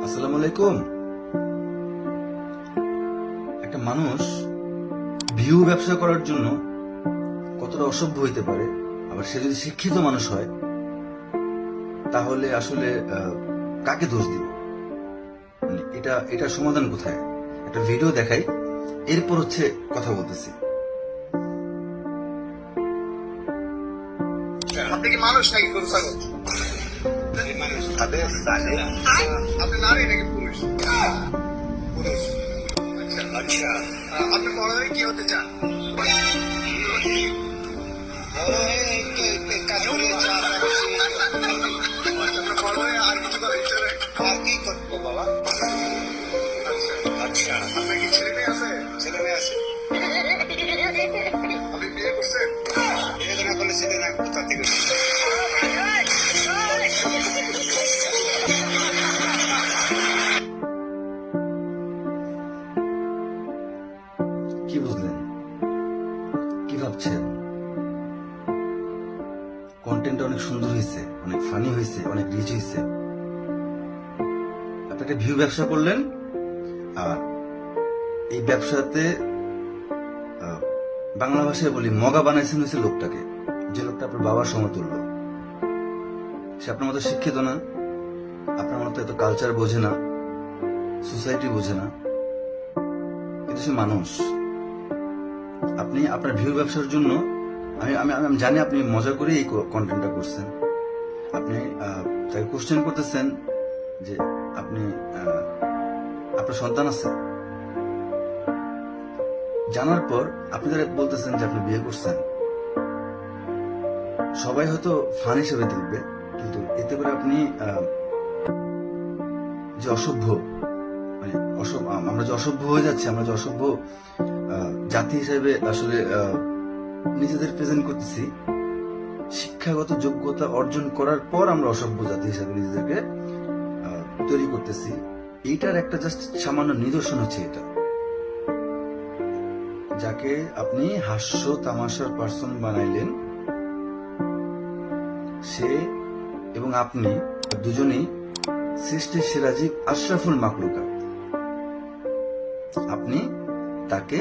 আসসালামু আলাইকুম। একটা মানুষ ভিউ ব্যবসা করার জন্য কতটা অসভ্য হইতে পারে, আবার সে যদি শিক্ষিত মানুষ হয় তাহলে আসলে কাকে দোষ দিব? মানে এটা সমাধান কোথায়? একটা ভিডিও দেখাই, এরপর কথা বলতেছি। আপনি কি মানুষ নাকি গরু ছাগল? আপনি নারী নাকি পুরুষ? পুরুষ। আচ্ছা, আপনি বড় হয়ে কি হতে চান? কাজ করে আপনার বড় হয়ে আর কিছু করে আর কি করবো বাবা? আচ্ছা, আপনার কি ছেলে মেয়ে আছে? ছেলে মেয়ে আছে। আপনি বিয়ে করছেন? বিয়ে না করলে ছেলে না কোথা থেকে? কি বুঝলেন? কি ভাবছেন? কন্টেন্টটা অনেক সুন্দর হয়েছে, অনেক ফানি হয়েছে, অনেক রিচ হয়েছে। আপনাকে ভিউ ব্যবসা করলেন, আর এই ব্যবসাতে বাংলা ভাষায় বলি মগা বানাইছেন হয়েছে লোকটাকে, যে লোকটা আপনার বাবার সমতুল্য। সে আপনার মতো শিক্ষিত না, আপনার মতো এত কালচার বোঝে না, সোসাইটি বোঝে না, কিন্তু সে মানুষ। আপনি আপনার ভিউ ব্যবসার জন্য, আমি আমি আমি জানি আপনি মজা করে এই কন্টেন্টটা করছেন। আপনি তাকে কোশ্চেন করতেছেন যে আপনি আপনার সন্তান আছে, জানার পর আপনি তারা বলতেছেন যে আপনি বিয়ে করছেন। সবাই হয়তো ফান হিসেবে দেখবে, কিন্তু এতে করে আপনি যে অসভ্য, মানে আমরা যে অসভ্য হয়ে যাচ্ছি, আমরা যে অসভ্য জাতি হিসেবে আসলে নিজেদের প্রেজেন্ট করতেছি। শিক্ষাগত যোগ্যতা অর্জন করার পর আমরা অসভ্য জাতি হিসেবে নিজেদেরকে তৈরি করতেছি। এইটার একটা জাস্ট সামান্য নিদর্শন হচ্ছে এটা, যাকে আপনি হাস্য তামাশার পার্সন বানাইলেন। সে এবং আপনি দুজনেই সৃষ্টির সেরা জীব, আশরাফুল মাখলুকাত। আপনি তাকে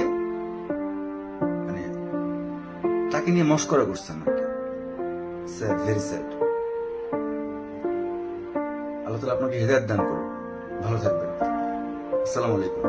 তাকে নিয়ে মস্করা করছেন আর কি। Sad, very sad. আল্লাহ তাআলা আপনাকে হিদায়াত দান করুন। ভালো থাকবেন। আসসালামু আলাইকুম।